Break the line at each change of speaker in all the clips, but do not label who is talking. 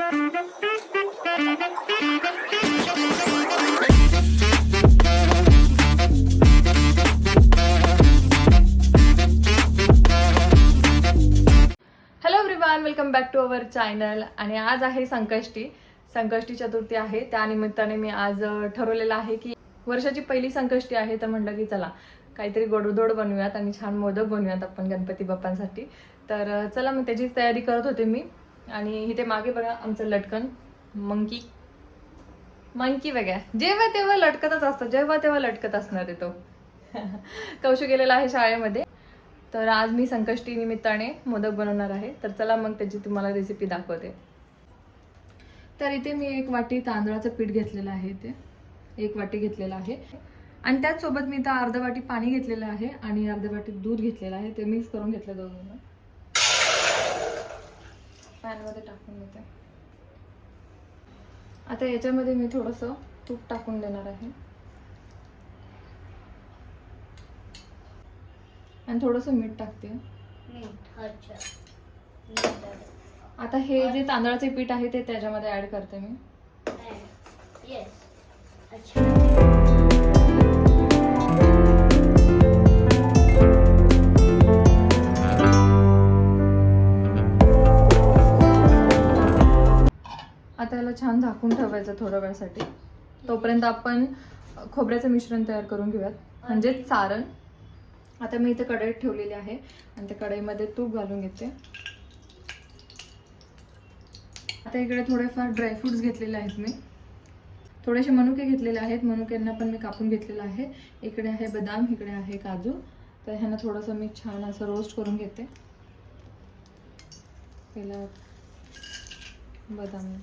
Welcome back to our channel. आणि आज आहे संकष्टी चतुर्थी आहे. त्यानिमित्ताने मी आज ठरवलेलं आहे की वर्षाची पहिली संकष्टी आहे, तर म्हटलं की चला काहीतरी गोडधोड बनवूयात आणि छान मोदक बनवूयात आपण गणपती बाप्पांसाठी. तर चला मग त्याचीच तयारी करत होते मी. आणि इथे मागे बघा आमचं लटकन मंकी बघा, जेव्हा तेव्हा लटकतच असतो, जेव्हा तेव्हा लटकत असणार आहे तो. कौशू गेलेला आहे शाळेमध्ये. तर आज मी संकष्टी निमित्ताने मोदक बनवणार आहे. तर चला मग त्याची तुम्हाला रेसिपी दाखवते. तर इथे मी 1 वाटी तांदळाचं पीठ घेतलेलं आहे, ते 1 वाटी घेतलेलं आहे. आणि त्याचसोबत मी इथं अर्धा वाटी पाणी घेतलेलं आहे आणि अर्धा वाटी दूध घेतलेलं आहे. ते मिक्स करून घेतलं दोघांना. पॅनमध्ये टाकून घेते. आता याच्यामध्ये मी थोडंसं तूप टाकून देणार आहे आणि थोडंसं मीठ टाकते. आता हे जे तांदळाचे पीठ आहे ते त्याच्यामध्ये ऍड करते मी. आता याला छान झाकून ठेवायचं थोड्या वेळासाठी. तोपर्यंत आपण खोबऱ्याचं मिश्रण तयार करून घेऊयात, म्हणजे सारण. आता मी इथे कढईत ठेवलेली आहे आणि त्या कढईमध्ये तूप घालून घेते. आता इकडे थोडेफार ड्रायफ्रुट्स घेतलेले आहेत मी. थोडेसे मनुके घेतलेले आहेत. मनुक्यांना पण मी कापून घेतलेलं आहे. इकडे आहे बदाम, इकडे आहे काजू. तर ह्यांना थोडंसं मी छान असं रोस्ट करून घेते. पहिला बदाम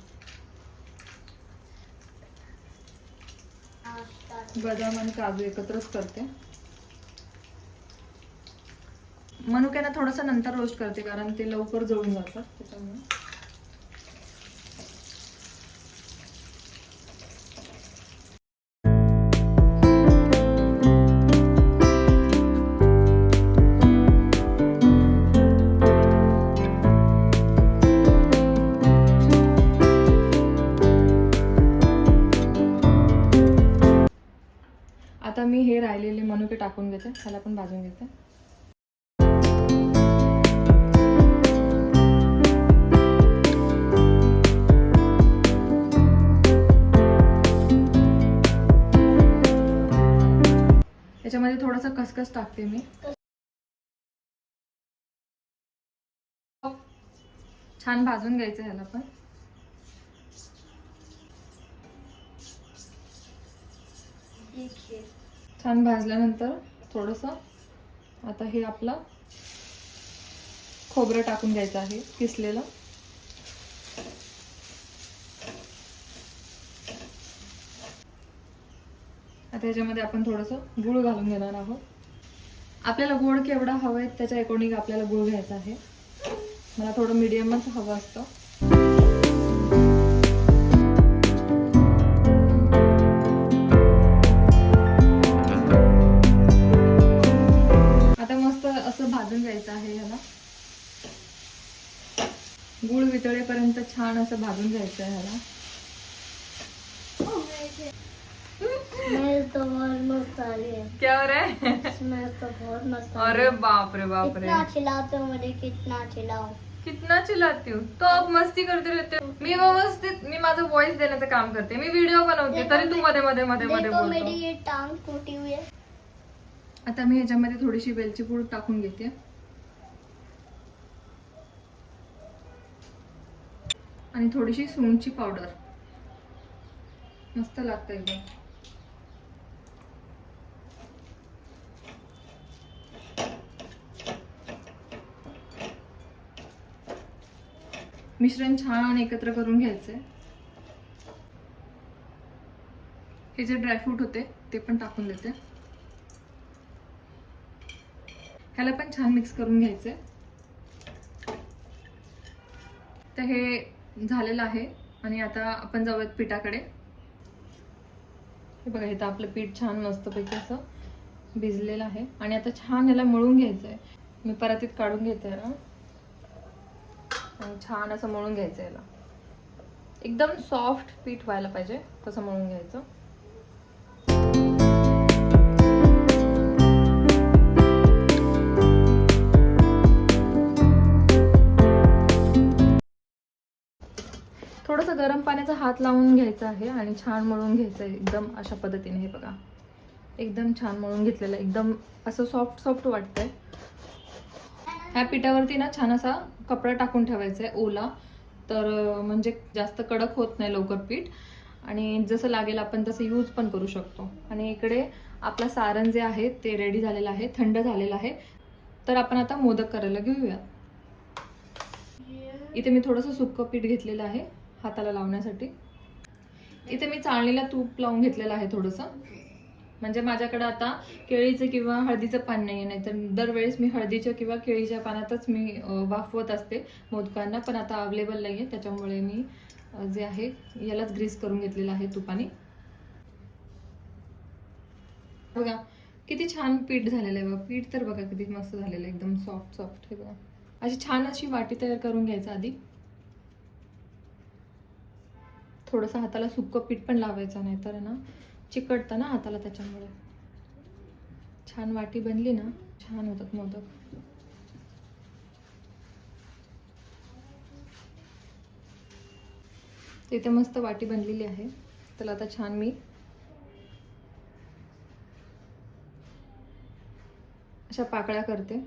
आणि काजू एकत्रच करते. मनुक्यांना थोडंसं नंतर रोस्ट करते, कारण ते लवकर जळून जातात त्याच्यामुळे. आता मी हे राहिलेले मनुके टाकून घेते. त्याला पण भाजून घेते. त्याच्यामध्ये थोडंसं खसखस टाकते मी. छान भाजून घ्यायचं ह्याला पण. छान भाजल्यानंतर थोडंसं आता हे आपलं खोबरं टाकून घ्यायचं आहे किसलेलं. आता याच्यामध्ये आपण थोडंसं गूळ घालून घेणार आहोत. आपल्याला गोड केवढा हवं आहे त्याच्या अकॉर्डिंग आपल्याला गूळ घ्यायचा आहे. मला थोडं मीडियमच हवं असतं. आता मस्त असं भाजून घ्यायचं आहे ह्याला. गूळ वितळेपर्यंत छान असं भाजून घ्यायचं आहे ह्याला.
तो बहुत मस्त आ रही है.
क्या हो रहा है?
स्मेल तो बहुत मस्त आ
अरे बाप रे बाप रे.
कितना चिल्लाते हो मुझे, कितना चिल्लाओ.
कितना चिल्लाती हूँ तो आप मस्ती करते रहते हो. मी व्यवस्थित मी माझं वॉइस देण्याचं काम करते. मी व्हिडिओ बनवते तरी तू मध्ये मध्ये मध्ये मध्ये
देखो
बोलतो.
मेरी ये टांग टूटी हुई है.
आता मी ह्याच्यामध्ये थोडीशी वेलची पूड टाकून घेते आणि थोडीशी सुंठची पावडर. मस्त लागतं एकदम. मिश्रण छान एकत्र करून घ्यायचंय. हे जे ड्रायफ्रूट होते ते पण टाकून देते. ह्याला पण छान मिक्स करून घ्यायचंय. तर हे झालेलं आहे आणि आता आपण जाऊयात पिठाकडे. हे बघा, इथं आपलं पीठ छान मस्तपैकी असं भिजलेलं आहे आणि आता छान ह्याला मळून घ्यायचंय. मी परातीत काढून घेते ना आणि छान असं मळून घ्यायचं याला. एकदम सॉफ्ट पीठ व्हायला पाहिजे तसं मळून घ्यायचं. थोडंसं गरम पाण्याचा हात लावून घ्यायचा आहे आणि छान मळून घ्यायचं आहे एकदम अशा पद्धतीने. हे बघा एकदम छान मळून घेतलेलं आहे, एकदम असं सॉफ्ट सॉफ्ट वाटतंय. ह्या पिठावरती ना छान असा कपडा टाकून ठेवायचा आहे ओला, तर म्हणजे जास्त कडक होत नाही लवकर पीठ, आणि जसं लागेल आपण तसं यूज पण करू शकतो. आणि इकडे आपला सारण जे आहे ते रेडी झालेलं आहे, थंड झालेलं आहे. तर आपण आता मोदक करायला घेऊया. इथे मी थोडंसं सुक्कं पीठ घेतलेलं आहे हाताला लावण्यासाठी. इथे मी चाळणीला तूप लावून घेतलेलं आहे थोडंसं, म्हणजे माझ्याकडे आता केळीचं किंवा हळदीचं पान नाही आहे, नाहीतर दरवेळेस मी हळदीच्या किंवा केळीच्या पानातच मी वाफवत असते मोदकांना, पण आता अवेलेबल नाही आहे, त्याच्यामुळे मी जे आहे यालाच ग्रीस करून घेतलेलं आहे तुपाने. बघा किती छान पीठ झालेलं आहे बघा. पीठ तर बघा किती मस्त झालेलं आहे, एकदम सॉफ्ट सॉफ्ट. हे बघा अशी छान अशी वाटी तयार करून घ्यायचं आधी. थोडंसं हाताला सुक्कं पीठ पण लावायचं, नाही तर ना चिकटतं ना हाताला, त्याच्यामुळे. छान वाटी बनली ना छान होतात मोदक. इथे मस्त वाटी बनलेली आहे. त्याला आता छान मी अशा पाकळ्या करते.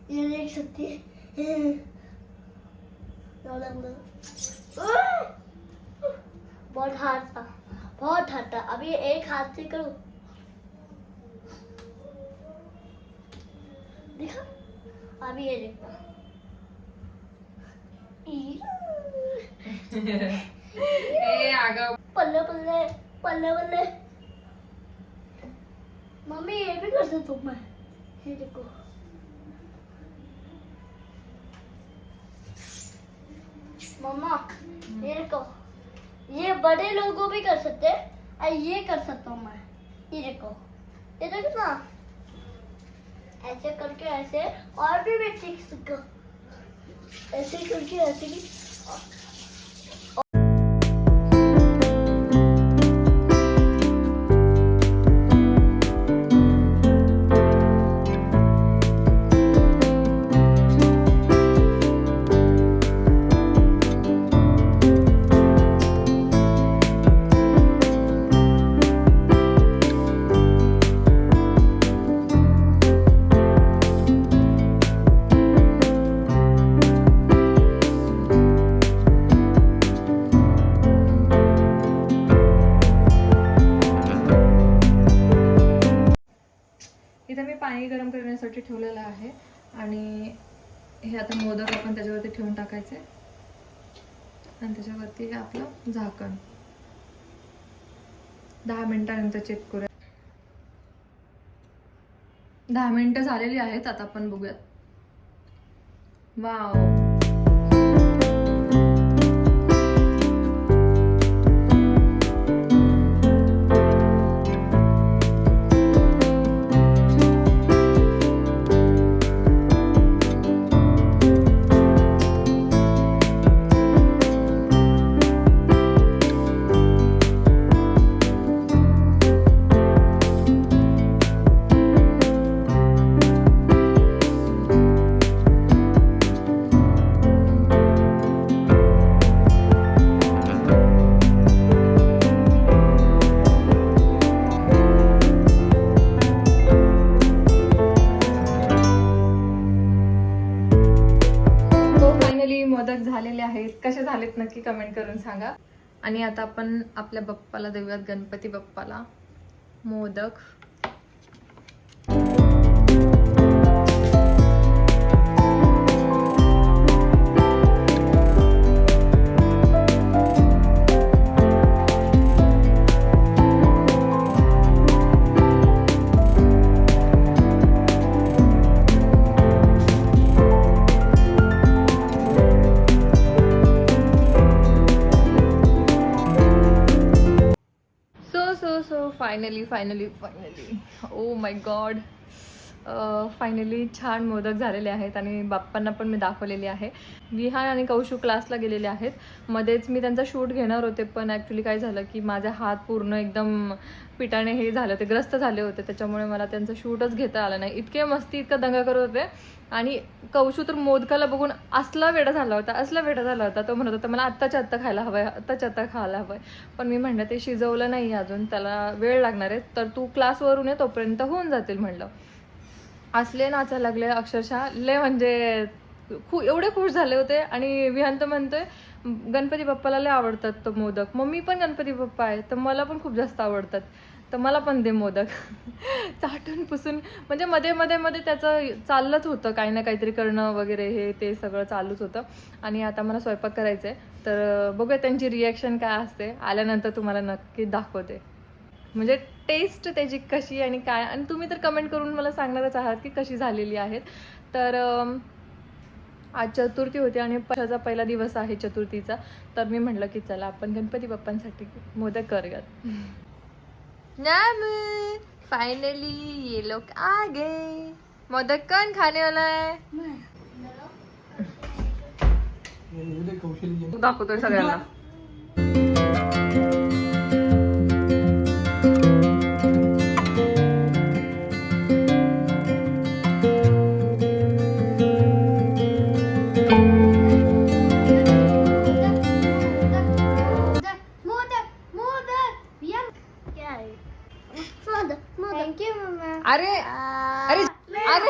ये देख सकती है। बहुत हार्ड था, बहुत हार्ड था। अभी एक हाथ से करूं, देखा? अभी ये देखो। पल्ले पल्ले पल्ले पल्ले। मम्मी ये भी कर सकती हूँ मैं, ये देखो। मम्मा ये देखो, ये बड़े लोगों भी कर सकते हैं और ये कर सकता हूँ मैं। ये देखो ना, ऐसे करके ऐसे, और भी मैं सीख सकूँ, ऐसे करके ऐसे भी।
इथे मी पाणी गरम करण्यासाठी ठेवलेलं आहे आणि हे आता मोदक आपण त्याच्यावरती ठेवून टाकायचे आणि त्याच्यावरती हे आपलं झाकण 10 मिनिटानंतर चेक करूया. 10 मिनिटं झालेली आहेत. आता आपण बघूयात. वाव, झालेले आहेत. कसे झालेत नक्की कमेंट करून सांगा. आणि आता आपण आपल्या बाप्पाला देऊयात, गणपती बाप्पाला modak. So finally oh my God, finally छान मोदक झालेले आहेत. आणि बाप्पांना पण मी दाखवलेली आहे. विहान आणि कौशू क्लासला गेलेले आहेत. मध्येच मी त्यांचा शूट घेणार होते, पण ॲक्च्युली काय झालं की माझे हात पूर्ण एकदम पिठाने हे झाले होते, ग्रस्त झाले होते. त्याच्यामुळे मला त्यांचा शूटच घेता आला नाही. इतके मस्ती, इतका दंगा करत होते. आणि कौशू तर मोदकाला बघून असला वेडा झाला होता. तो म्हणत होता मला आत्ताच्या आत्ता खायला हवंय. पण मी म्हणलं ते शिजवलं नाही अजून, त्याला वेळ लागणार आहे, तर तू क्लासवरून ये, तोपर्यंत होऊन जातील म्हणलं. असले नाचायला लागले अक्षरशः, लय म्हणजे एवढे खुश झाले होते. आणि विहान तर म्हणतोय गणपती बाप्पाला लय आवडतात तो मोदक. मम्मी पण गणपती बाप्पा आहे तर मला पण खूप जास्त आवडतात, तर मला पण दे मोदक. चाटून पुसून म्हणजे मध्ये त्याचं चाललंच होतं, काही ना काहीतरी करणं वगैरे, हे ते सगळं चालूच होतं. आणि आता मला स्वयंपाक करायचा आहे, तर बघूया त्यांची रिॲक्शन काय असते. आल्यानंतर तुम्हाला नक्की दाखवते, म्हणजे टेस्ट त्याची कशी आणि काय. आणि तुम्ही तर कमेंट करून मला सांगणारच आहात की कशी झालेली आहेत. तर आज चतुर्थी होती आणि पक्षाचा पहिला दिवस आहे चतुर्थीचा, तर मी म्हटलं की चला आपण गणपती बाप्पांसाठी मोदक करूयात. फाइनली ये लोग आ गए. मोदक कौन खाने वाला है? दाखवतोय सगळ्यांना.
थँक्यू मम्मा.
अरे अरे अरे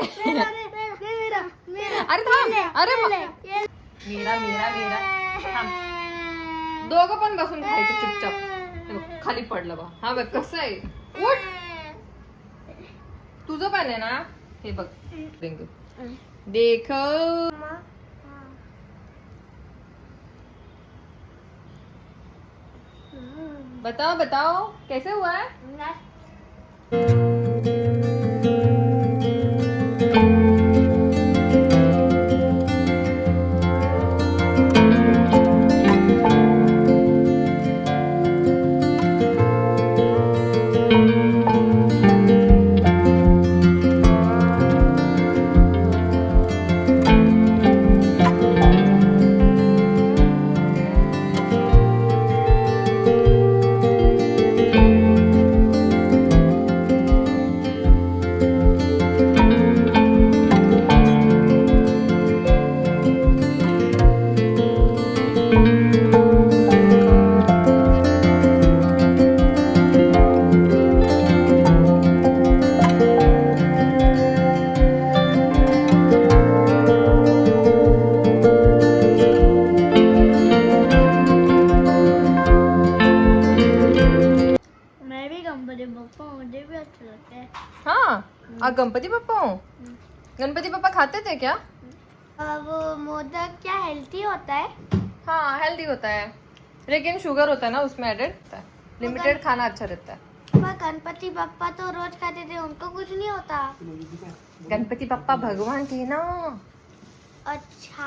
अरे थांब, अरे मीरा थांब. दोघं पण बसून खायचं चुपचाप. हे बघ, खाली पडलं बा. हा बघ कसं आहे. उठ, तुझं पण आहे ना. हे बघ देख. बताओ कैसे हुआ है. हाँ, गणपति पापा हो. गणपति पापा खाते थे क्या?
वो मोदक क्या हेल्थी होता है?
हाँ हेल्दी होता है, लेकिन शुगर होता है ना उसमें एडेड. लिमिटेड खाना अच्छा रहता है.
पर गणपति बप्पा तो रोज खाते थे, उनको कुछ नहीं होता.
गणपति पापा भगवान थे ना.
अच्छा.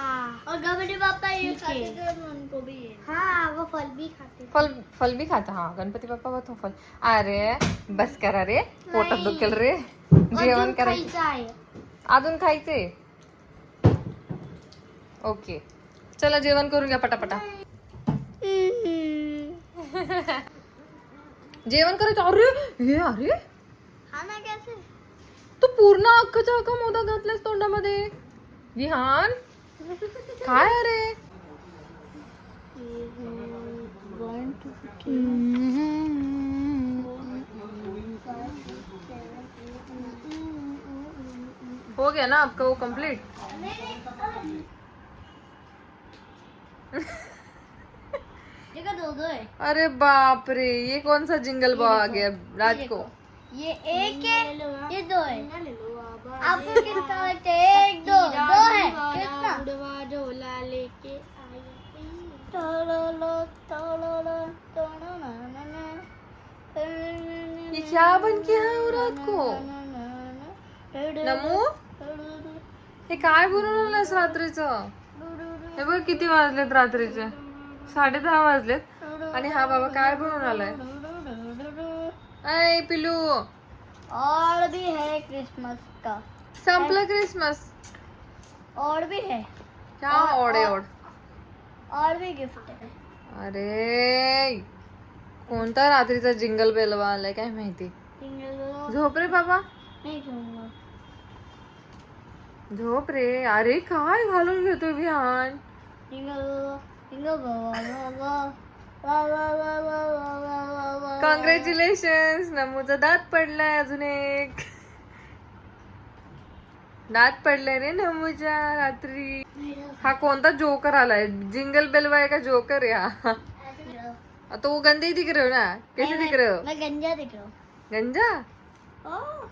और गणपति बप्पा ये खाते थे, उनको भी. हाँ वो फल भी खाते थे.
फल भी खाता. हाँ गणपति बाप्पा वो तो फल. अरे बस करा रे, पोटात दुखेल रे. जेवण करायचं, अजून खायचे. ओके चला जेवण करून घ्या पटापटा. जेवण करायचं. अरे
खाना कैसे?
तू पूर्ण अख्खाच्या अख्खा मोदक घातलास तोंडामध्ये. विहान काय अरे. हो गया ना आपका वो कंप्लीट.
देखो दो दो है।
अरे बाप रे, ये कौन सा जिंगल बॉल आ गया राज को?
ये एक है, ये दो है। आपको कितना लगता है? एक दो दो है कितना?
झोला लेके आई।
ये क्या बन के आहे हो रात को? नमू, हे काय बनवून आलास रात्रीचं? हे बघ किती वाजलेत रात्रीचे, 10:30 वाजलेत आणि हा बाबा काय बनवून आलाय? ऐ पिलू,
और भी है क्रिसमस का,
संपलं क्रिसमस.
और भी है,
क्या ओढ आहे ओढ?
और भी गिफ्ट है.
अरे कोणता रात्रीचा जिंगल बेल आलाय काय माहिती. झोप रे बाबा,
नहीं खाऊंगा.
झोप रे. अरे काय घालून घेतो विहान? कॉंग्रॅच्युलेशन, नमूचा दात पडलाय. अजून एक दात पडलाय रे नमूच्या रात्री. हा कोणता जोकर आलाय? जिंगल बेलवा है का जोकर है? हाँ तो वो गंदे ही दिख रहे हो ना, कैसे दिख रहे हो?
मैं गंजा दिख रहा हूँ.
गंजा?
ओह,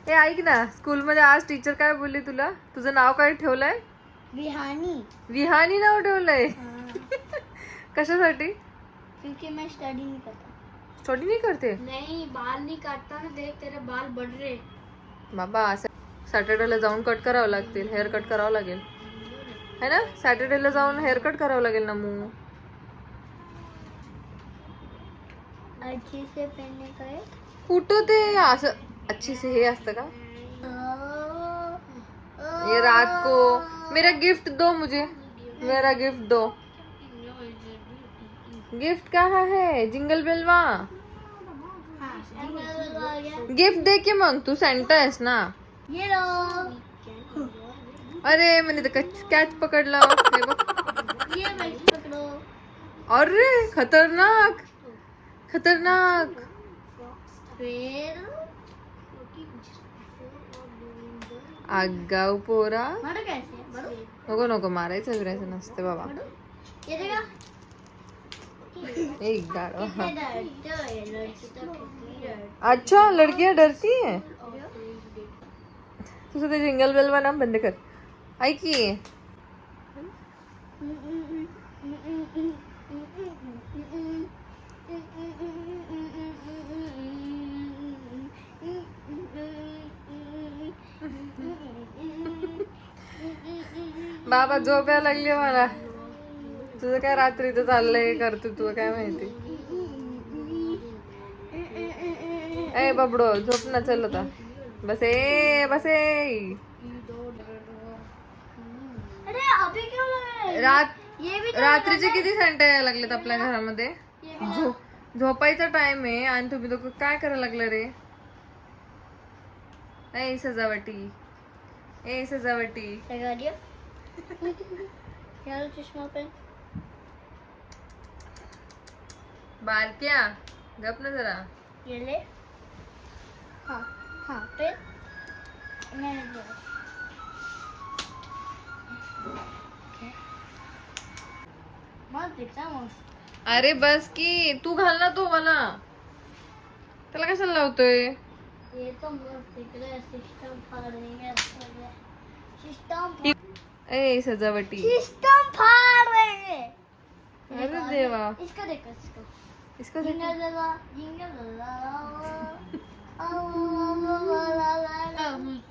हे ऐक ना, स्कूल मध्ये आज टीचर काय बोलली तुला? तुझं नाव काय ठेवलंय?
विहानी.
विहानी नाव ठेवलंय.
हाँ,
कशासाठी?
क्योंकि मैं स्टडी नहीं करता.
स्टडी नाही करते
नहीं बाल नहीं काटता ना, देख तेरे बाल बढ़ रहे.
बाबा. सॅटर्डेला जाऊन कट करावं लागतील, हेअर कट करावं लागेल है ना. सॅटर्डेला जाऊन हेअर कट करावं लागेल ना मग.
अच्छे से पहनने का है.
कुठं ते असं अच्छी से हे असतं का? ये रात को मेरा गिफ्ट दो, मुझे मेरा गिफ्ट दो. गिफ्ट कहाँ है? जिंगल बेलवा गिफ्ट दे के मग. तू सेंटा आहेस ना.
ये लो.
अरे मैंने तो कैच पकडला. हे बघ.
ये भाई पकड़ो.
अरे खतरनाक खतरनाक.
फिर
आगाऊ पोरा.
मारो कैसे? मारो.
नको नको, मारायचं बिरायचं नसते बाबा.
ये देखा.
एक गाडवा.
कितने डरते हो ये लड़की तो कितनी डरती.
अच्छा, लडकियां डरती है. तुझं ते जिंगल बेलवा ना बंद कर. ऐक की, बाबा झोप यायला लागली मला. तुझं काय रात्रीचं चाललंय करतो तू काय माहिती. ए बाबडो झोप ना, चल आता. बसे बसे.
अरे अभी क्यों लग रहा है?
रात
ये भी तो
रात्रीचे किती सेंटा यायला लागलेत आपल्या घरामध्ये. झोपायचा टाइम आहे आणि तुम्ही दोघं काय करायला लागलं रे? ए सजावटी, ए सजावटी.
लगा दिया. यार चश्मा पे.
बारक्या गप ना जरा.
ये ले. हाँ हाँ फिर मैंने दिया. मस्त दिखता है मस्त.
अरे बस की, तू घाल ना तो मला. त्याला कशाला लावतोय?
ये तो मस्त दिख रहा है. सिस्टम फाड़ देंगे. सिस्टम
ए सजावटी.
सिस्टम फाड़ रहेंगे.
अरे देवा.
इसको देखो इसको.
इसको देख.
जिंगल जला जिंगल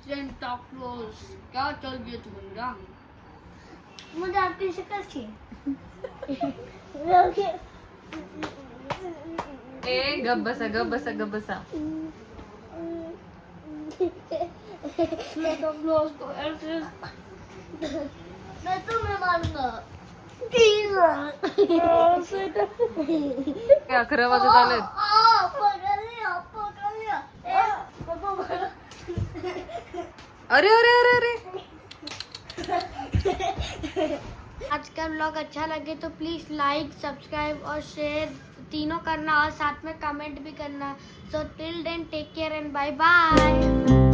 सेंटा क्लॉज क्या चल गया तुम्हारा?
मुझे आपकी शक्ल चाहिए.
ए गप बसा गप बसा गप बसा.
सेंटा क्लॉज को ऐसे
मैं तुम्हें मारूंगा.
11 वाजत आलेत.
पकड़ लिया पकड़ लिया.
अरे अरे अरे अरे.
आज का व्लॉग अच्छा लगे तो प्लीज़ लाइक सब्सक्राइब और शेयर तीनों करना और साथ में कमेंट भी करना. So till then take care and bye bye.